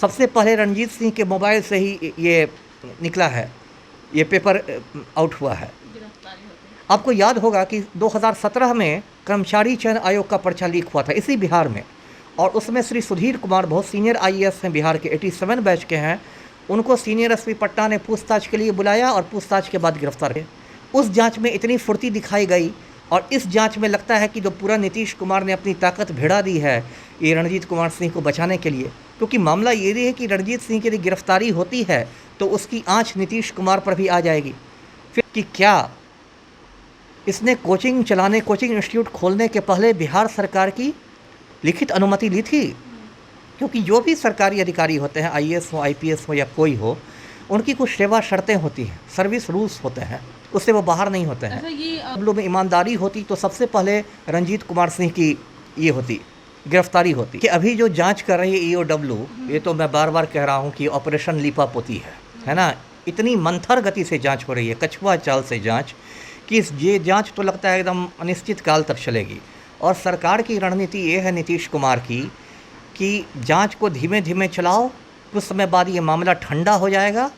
सबसे पहले रणजीत सिंह के मोबाइल से ही ये निकला है, ये पेपर आउट हुआ है। आपको याद होगा कि 2017 में कर्मचारी चयन आयोग का पर्चा लीक हुआ था इसी बिहार में, और उसमें श्री सुधीर कुमार बहुत सीनियर आईएएस हैं, बिहार के 87 बैच के हैं। उनको सीनियर एसपी पटना ने पूछताछ के लिए बुलाया और पूछताछ के बाद गिरफ्तार किया। उस जांच में इतनी फुर्ती दिखाई गई, और इस जांच में लगता है कि जो पूरा नीतीश कुमार ने अपनी ताकत भिड़ा दी है ये रणजीत कुमार सिंह को बचाने के लिए, क्योंकि मामला ये भी है कि रणजीत सिंह की यदि गिरफ्तारी होती है तो उसकी आँच नीतीश कुमार पर भी आ जाएगी। फिर कि क्या इसने कोचिंग इंस्टीट्यूट खोलने के पहले बिहार सरकार की लिखित अनुमति ली थी? क्योंकि जो भी सरकारी अधिकारी होते हैं, आईएएस हो, आईपीएस हो या कोई हो, उनकी कुछ सेवा शर्तें होती हैं, सर्विस रूल्स होते हैं, उससे वो बाहर नहीं होते हैं। मामलों में ईमानदारी होती तो सबसे पहले रणजीत कुमार सिंह की ये होती, गिरफ्तारी होती। कि अभी जो जांच कर रही है ईओडब्ल्यू, ये तो मैं बार बार कह रहा हूँ कि ऑपरेशन लीपापोती है ना। इतनी मंथर गति से जांच हो रही है, कछुआ चाल से जांच, कि ये जांच तो लगता है एकदम अनिश्चित काल तक चलेगी। और सरकार की रणनीति ये है नीतीश कुमार की कि जांच को धीमे धीमे चलाओ, कुछ समय बाद ये मामला ठंडा हो जाएगा,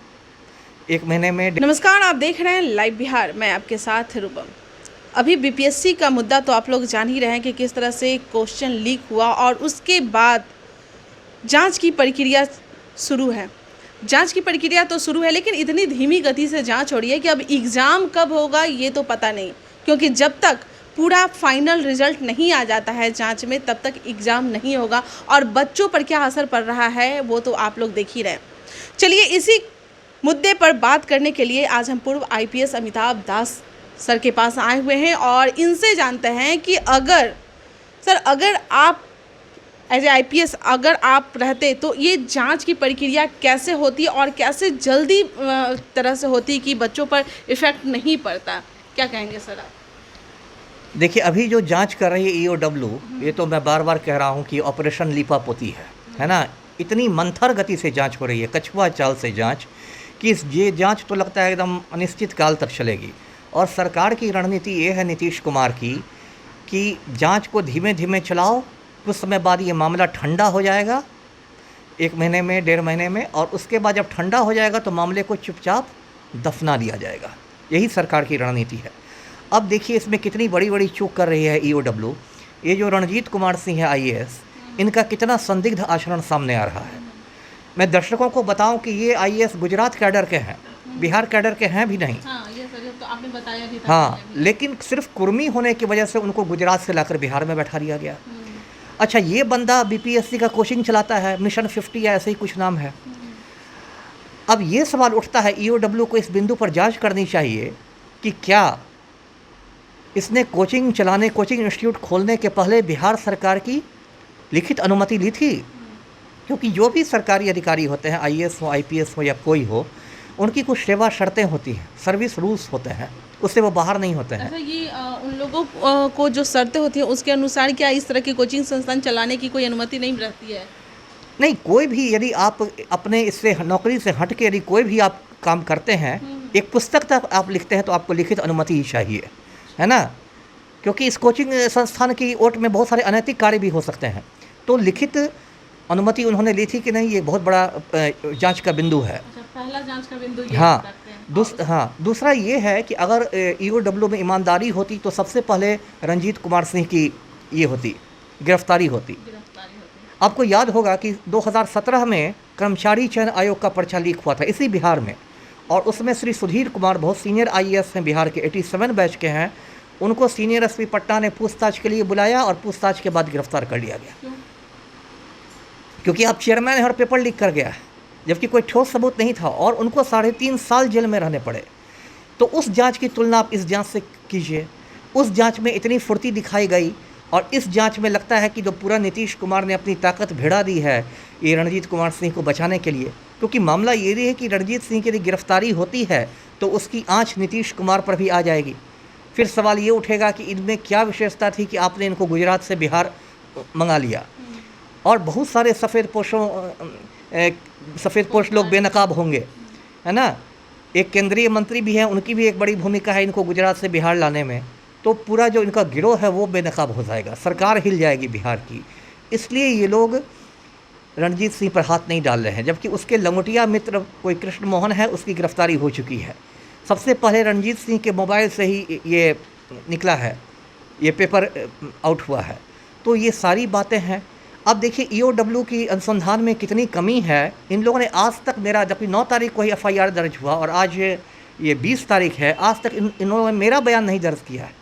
1 महीने में। नमस्कार, आप देख रहे हैं लाइव बिहार, मैं आपके साथ रूपम। अभी बीपीएससी का मुद्दा तो आप लोग जान ही रहे हैं कि किस तरह से क्वेश्चन लीक हुआ और उसके बाद जांच की प्रक्रिया शुरू है। जांच की प्रक्रिया तो शुरू है, लेकिन इतनी धीमी गति से जांच हो रही है कि अब एग्ज़ाम कब होगा ये तो पता नहीं, क्योंकि जब तक पूरा फाइनल रिजल्ट नहीं आ जाता है जांच में तब तक एग्ज़ाम नहीं होगा। और बच्चों पर क्या असर पड़ रहा है वो तो आप लोग देख ही रहे हैं। चलिए, इसी मुद्दे पर बात करने के लिए आज हम पूर्व आईपीएस अमिताभ दास सर के पास आए हुए हैं और इनसे जानते हैं कि अगर आप एज ए आईपीएस अगर आप रहते तो ये जांच की प्रक्रिया कैसे होती और कैसे जल्दी तरह से होती कि बच्चों पर इफ़ेक्ट नहीं पड़ता, क्या कहेंगे सर आप? देखिए, अभी जो जांच कर रही है ईओडब्ल्यू, ये तो मैं बार बार कह रहा हूँ कि ऑपरेशन लीपापोती है ना। इतनी मंथर गति से जांच हो रही है, कछुआ चाल से जांच, कि ये जांच तो लगता है एकदम अनिश्चित काल तक चलेगी। और सरकार की रणनीति ये है नीतीश कुमार की कि जांच को धीमे धीमे चलाओ, कुछ समय बाद ये मामला ठंडा हो जाएगा, 1 महीने में, 1.5 महीने में, और उसके बाद जब ठंडा हो जाएगा तो मामले को चुपचाप दफना दिया जाएगा। यही सरकार की रणनीति है। अब देखिए इसमें कितनी बड़ी बड़ी चूक कर रही है ईओडब्ल्यू। ये जो रणजीत कुमार सिंह है आईएएस, इनका कितना संदिग्ध आचरण सामने आ रहा है। मैं दर्शकों को बताऊं कि ये आईएएस गुजरात कैडर के हैं, बिहार कैडर के हैं भी नहीं। ये सर तो आपने बताया भी था। हाँ, लेकिन सिर्फ कुर्मी होने की वजह से उनको गुजरात से लाकर बिहार में बैठा दिया गया। अच्छा, ये बंदा बीपीएससी का कोचिंग चलाता है, मिशन 50 या ऐसे ही कुछ नाम है। अब ये सवाल उठता है, ईओडब्ल्यू को इस बिंदु पर जांच करनी चाहिए कि क्या इसने कोचिंग इंस्टीट्यूट खोलने के पहले बिहार सरकार की लिखित अनुमति ली थी? क्योंकि जो भी सरकारी अधिकारी होते हैं, आईएएस हो, आईपीएस हो या कोई हो, उनकी कुछ सेवा शर्तें होती हैं, सर्विस रूल्स होते हैं, उससे वो बाहर नहीं होते हैं। अच्छा, ये उन लोगों को जो शर्तें होती हैं उसके अनुसार क्या इस तरह की कोचिंग संस्थान चलाने की कोई अनुमति नहीं रहती है? नहीं, कोई भी यदि आप अपने इससे नौकरी से हट के यदि कोई भी आप काम करते हैं, एक पुस्तक तक आप लिखते हैं तो आपको लिखित अनुमति ही चाहिए, है ना। क्योंकि इस कोचिंग संस्थान की ओट में बहुत सारे अनैतिक कार्य भी हो सकते हैं। तो लिखित अनुमति उन्होंने ली थी कि नहीं, ये बहुत बड़ा जांच का बिंदु है। अच्छा, पहला जांच का बिंदु ये हाँ, रखते हैं। दूसरा ये है कि अगर ईओडब्ल्यू में ईमानदारी होती तो सबसे पहले रणजीत कुमार सिंह की ये होती, गिरफ्तारी होती। आपको याद होगा कि 2017 में कर्मचारी चयन आयोग का पर्चा लीक हुआ था इसी बिहार में, और उसमें श्री सुधीर कुमार बहुत सीनियर आईएएस हैं, बिहार के 87 बैच के हैं। उनको सीनियर एसपी पटना ने पूछताछ के लिए बुलाया और पूछताछ के बाद गिरफ्तार कर लिया गया। क्योंकि आप चेयरमैन हैं और पेपर लीक कर गया है, जबकि कोई ठोस सबूत नहीं था, और उनको 3.5 साल जेल में रहने पड़े। तो उस जांच की तुलना आप इस जांच से कीजिए। उस जांच में इतनी फुर्ती दिखाई गई, और इस जांच में लगता है कि जो पूरा नीतीश कुमार ने अपनी ताकत भिड़ा दी है ये रणजीत कुमार सिंह को बचाने के लिए। क्योंकि मामला ये भी है कि रणजीत सिंह की यदि गिरफ्तारी होती है तो उसकी आँच नीतीश कुमार पर भी आ जाएगी। फिर सवाल ये उठेगा कि इनमें क्या विशेषता थी कि आपने इनको गुजरात से बिहार मंगा लिया। और बहुत सारे सफ़ेद पोश लोग बेनकाब होंगे, है ना। एक केंद्रीय मंत्री भी हैं, उनकी भी एक बड़ी भूमिका है इनको गुजरात से बिहार लाने में। तो पूरा जो इनका गिरोह है वो बेनकाब हो जाएगा, सरकार हिल जाएगी बिहार की। इसलिए ये लोग रणजीत सिंह पर हाथ नहीं डाल रहे हैं, जबकि उसके लंगोटिया मित्र कोई कृष्ण मोहन है, उसकी गिरफ्तारी हो चुकी है। सबसे पहले रणजीत सिंह के मोबाइल से ही ये निकला है, ये पेपर आउट हुआ है। तो ये सारी बातें हैं। अब देखिए ईओडब्ल्यू की अनुसंधान में कितनी कमी है। इन लोगों ने आज तक मेरा, जबकि 9 तारीख को ही एफआईआर दर्ज हुआ और आज ये 20 तारीख है, आज तक इन लोगों ने मेरा बयान नहीं दर्ज किया है।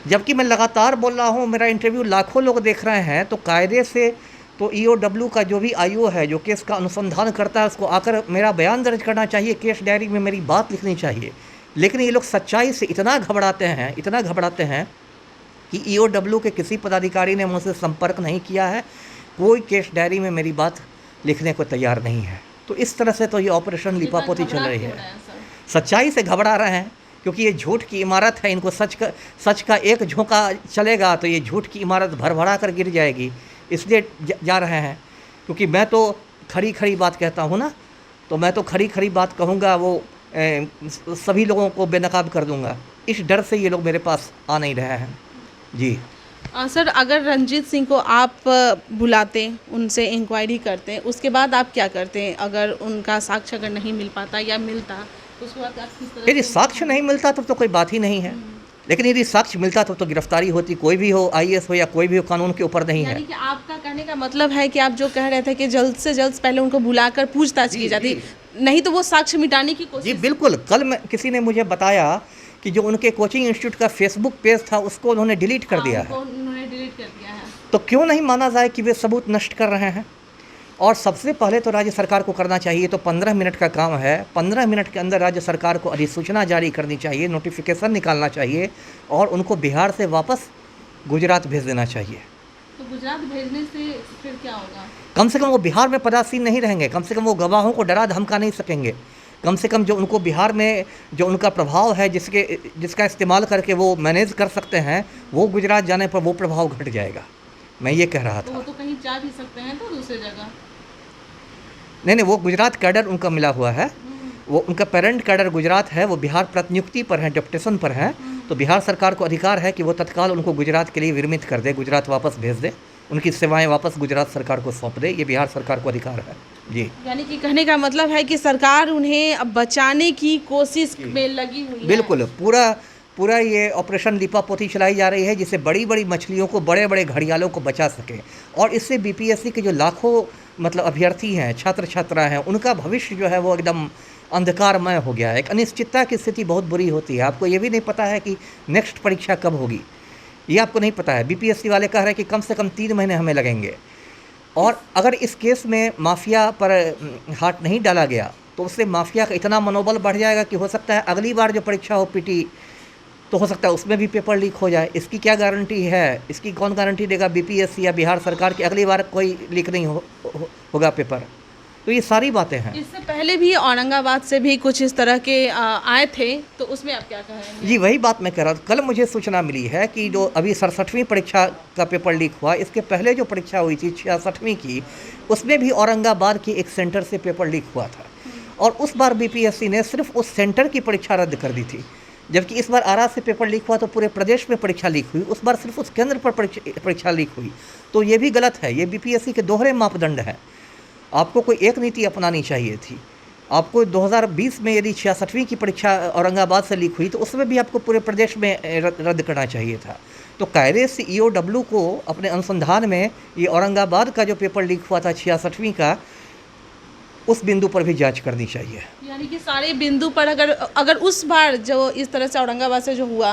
जबकि मैं लगातार बोल रहा हूँ, मेरा इंटरव्यू लाखों लोग देख रहे हैं। तो कायदे से तो ईओडब्ल्यू का जो भी आईओ है, जो केस का अनुसंधान करता है, उसको आकर मेरा बयान दर्ज करना चाहिए, केस डायरी में मेरी बात लिखनी चाहिए। लेकिन ये लोग सच्चाई से इतना घबराते हैं कि ईओडब्ल्यू के किसी पदाधिकारी ने मुझसे संपर्क नहीं किया है, कोई केस डायरी में मेरी बात लिखने को तैयार नहीं है। तो इस तरह से तो ये ऑपरेशन लिपापोती चल रही है। सच्चाई से घबरा रहे हैं, क्योंकि ये झूठ की इमारत है। इनको सच का एक झोंका चलेगा तो ये झूठ की इमारत भरभरा कर गिर जाएगी, इसलिए जा रहे हैं। क्योंकि मैं तो खरी बात कहता हूँ ना, तो मैं तो खरी बात कहूँगा, वो सभी लोगों को बेनकाब कर दूँगा। इस डर से ये लोग मेरे पास आ नहीं रहे हैं। जी सर, अगर रणजीत सिंह को आप बुलाते, उनसे इंक्वायरी करते, उसके बाद आप क्या करते हैं? अगर उनका साक्ष्य अगर नहीं मिल पाता या मिलता तो उसके बाद आप किस तरह? यदि साक्ष्य नहीं मिलता तो कोई बात ही नहीं है, लेकिन यदि साक्ष्य मिलता तो गिरफ्तारी होती। कोई भी हो, आईएएस हो या कोई भी हो, कानून के ऊपर नहीं है। यानी कि आपका कहने का मतलब है कि आप जो कह रहे थे कि जल्द से जल्द पहले उनको बुलाकर पूछताछ की जाती, नहीं तो वो साक्ष्य मिटाने की कोशिश। जी बिल्कुल। कल किसी ने मुझे बताया कि जो उनके कोचिंग इंस्टीट्यूट का फेसबुक पेज था, उसको उन्होंने डिलीट कर दिया है। तो क्यों नहीं माना जाए कि वे सबूत नष्ट कर रहे हैं? और सबसे पहले तो राज्य सरकार को करना चाहिए, तो 15 मिनट का काम है। 15 मिनट के अंदर राज्य सरकार को अधिसूचना जारी करनी चाहिए, नोटिफिकेशन निकालना चाहिए और उनको बिहार से वापस गुजरात भेज देना चाहिए। तो गुजरात भेजने से फिर क्या होगा? कम से कम वो बिहार में पदासीन नहीं रहेंगे, कम से कम वो गवाहों को डरा धमका नहीं सकेंगे। कम से कम जो उनको बिहार में जो उनका प्रभाव है, जिसका इस्तेमाल करके वो मैनेज कर सकते हैं, वो गुजरात जाने पर वो प्रभाव घट जाएगा। मैं ये कह रहा था। वो तो कहीं जा भी सकते हैं तो दूसरी जगह। नहीं, वो गुजरात कैडर उनका मिला हुआ है। वो उनका पेरेंट कैडर गुजरात है, वो बिहार प्रतिनियुक्ति पर है, डेप्यूटेशन पर है। तो बिहार सरकार को अधिकार है कि वो तत्काल उनको गुजरात के लिए विरमित कर दे, गुजरात वापस भेज दे, उनकी सेवाएं वापस गुजरात सरकार को सौंप दे। ये बिहार सरकार को अधिकार है। जी, यानी कि कहने का मतलब है कि सरकार उन्हें अब बचाने की कोशिश में लगी हुई है। बिल्कुल। पूरा ये ऑपरेशन लिपापोती चलाई जा रही है, जिससे बड़ी बड़ी मछलियों को, बड़े बड़े घड़ियालों को बचा सके। और इससे बीपीएससी के जो लाखों अभ्यर्थी हैं, छात्र छात्रा हैं, उनका भविष्य जो है वो एकदम अंधकारमय हो गया है। एक अनिश्चितता की स्थिति बहुत बुरी होती है। आपको ये भी नहीं पता है कि नेक्स्ट परीक्षा कब होगी, ये आपको नहीं पता है। बीपीएससी वाले कह रहे हैं कि कम से कम 3 महीने हमें लगेंगे। और अगर इस केस में माफिया पर हाथ नहीं डाला गया तो उससे माफिया का इतना मनोबल बढ़ जाएगा कि हो सकता है अगली बार जो परीक्षा हो पीटी, तो हो सकता है उसमें भी पेपर लीक हो जाए। इसकी क्या गारंटी है? इसकी कौन गारंटी देगा, बीपीएससी या बिहार सरकार, की अगली बार कोई लीक नहीं होगा पेपर? तो ये सारी बातें हैं। इससे पहले भी औरंगाबाद से भी कुछ इस तरह के आए थे, तो उसमें आप क्या कहेंगे? जी, वही बात मैं कह रहा हूँ। कल मुझे सूचना मिली है कि जो अभी 67वीं परीक्षा का पेपर लीक हुआ, इसके पहले जो परीक्षा हुई थी 66वीं की, उसमें भी औरंगाबाद के एक सेंटर से पेपर लीक हुआ था। और उस बार बीपीएससी ने सिर्फ उस सेंटर की परीक्षा रद्द कर दी थी, जबकि इस बार आरा से पेपर लीक हुआ तो पूरे प्रदेश में परीक्षा लीक हुई। उस बार सिर्फ उस केंद्र पर परीक्षा लीक हुई। तो ये भी गलत है। ये बीपीएससी के दोहरे मापदंड हैं। आपको कोई एक नीति अपनानी चाहिए थी। आपको 2020 में यदि 66वीं की परीक्षा औरंगाबाद से लीक हुई तो उसमें भी आपको पूरे प्रदेश में रद्द करना चाहिए था। तो कायदे से ईओडब्ल्यू को अपने अनुसंधान में ये औरंगाबाद का जो पेपर लीक हुआ था 66वीं का, उस बिंदु पर भी जांच करनी चाहिए। यानी कि सारे बिंदु पर अगर उस बार जो इस तरह से औरंगाबाद से जो हुआ,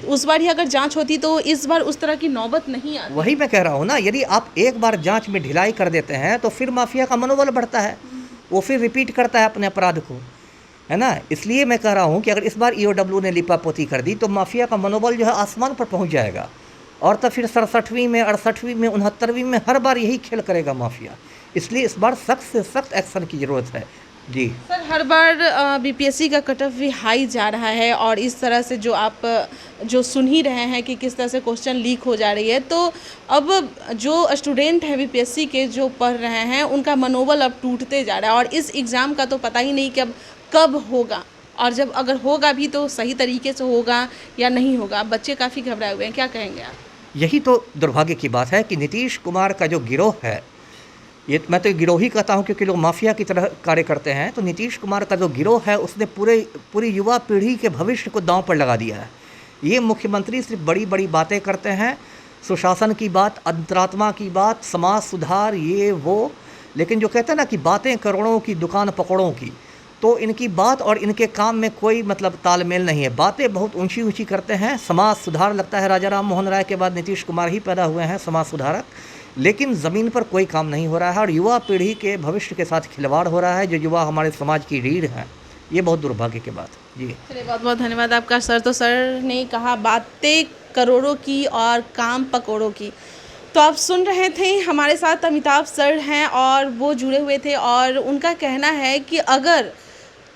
उस बार ही अगर जांच होती तो इस बार उस तरह की नौबत नहीं आती। वही मैं कह रहा हूँ ना, यदि आप एक बार जांच में ढिलाई कर देते हैं तो फिर माफिया का मनोबल बढ़ता है, वो फिर रिपीट करता है अपने अपराध को, है ना। इसलिए मैं कह रहा हूँ कि अगर इस बार ईओडब्ल्यू ने लिपापोती कर दी तो माफिया का मनोबल जो है आसमान पर पहुँच जाएगा। और तब फिर 67वीं में, 68वीं में, 69वीं में हर बार यही खेल करेगा माफिया। इसलिए इस बार सख्त से सख्त एक्शन की ज़रूरत है। जी सर, हर बार बीपीएससी का कट ऑफ भी हाई जा रहा है और इस तरह से जो आप जो सुन ही रहे हैं कि किस तरह से क्वेश्चन लीक हो जा रही है, तो अब जो स्टूडेंट है बीपीएससी के जो पढ़ रहे हैं उनका मनोबल अब टूटते जा रहा है। और इस एग्ज़ाम का तो पता ही नहीं कि अब कब होगा, और जब अगर होगा भी तो सही तरीके से होगा या नहीं होगा। बच्चे काफ़ी घबराए हुए हैं, क्या कहेंगे आप? यही तो दुर्भाग्य की बात है कि नीतीश कुमार का जो गिरोह है ये मैं तो गिरोह ही कहता हूँ क्योंकि लोग माफिया की तरह कार्य करते हैं। तो नीतीश कुमार का जो गिरोह है उसने पूरी युवा पीढ़ी के भविष्य को दांव पर लगा दिया है। ये मुख्यमंत्री सिर्फ बड़ी बड़ी बातें करते हैं, सुशासन की बात, अंतरात्मा की बात, समाज सुधार, ये वो, लेकिन जो कहते हैं ना कि बातें करोड़ों की दुकान पकौड़ों की, तो इनकी बात और इनके काम में कोई मतलब तालमेल नहीं है। बातें बहुत ऊंची ऊंची करते हैं, समाज सुधार लगता है राजा राम मोहन राय के बाद नीतीश कुमार ही पैदा हुए हैं समाज सुधारक, लेकिन ज़मीन पर कोई काम नहीं हो रहा है और युवा पीढ़ी के भविष्य के साथ खिलवाड़ हो रहा है। जो युवा हमारे समाज की रीढ़ है, ये बहुत दुर्भाग्य की बात। जी चलिए, बहुत बहुत धन्यवाद आपका सर। तो सर ने कहा बातें करोड़ों की और काम पकौड़ों की। तो आप सुन रहे थे, हमारे साथ अमिताभ सर हैं और वो जुड़े हुए थे और उनका कहना है कि अगर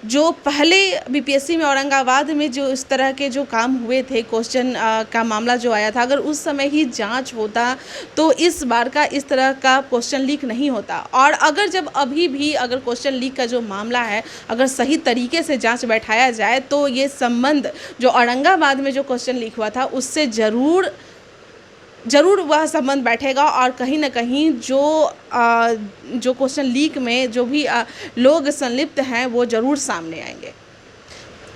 जो पहले बीपीएससी में औरंगाबाद में जो इस तरह के जो काम हुए थे, क्वेश्चन का मामला जो आया था, अगर उस समय ही जांच होता तो इस बार का इस तरह का क्वेश्चन लीक नहीं होता। और अगर जब अभी भी अगर क्वेश्चन लीक का जो मामला है अगर सही तरीके से जांच बैठाया जाए तो ये संबंध जो औरंगाबाद में जो क्वेश्चन लीक हुआ था उससे ज़रूर वह संबंध बैठेगा और कहीं ना कहीं जो क्वेश्चन लीक में जो भी लोग संलिप्त हैं वो ज़रूर सामने आएंगे।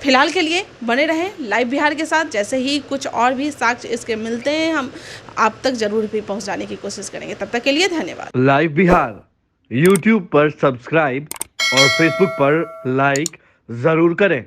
फिलहाल के लिए बने रहें लाइव बिहार के साथ। जैसे ही कुछ और भी साक्ष्य इसके मिलते हैं हम आप तक ज़रूर भी पहुंचाने की कोशिश करेंगे। तब तक के लिए धन्यवाद। लाइव बिहार यूट्यूब पर सब्सक्राइब और फेसबुक पर लाइक ज़रूर करें।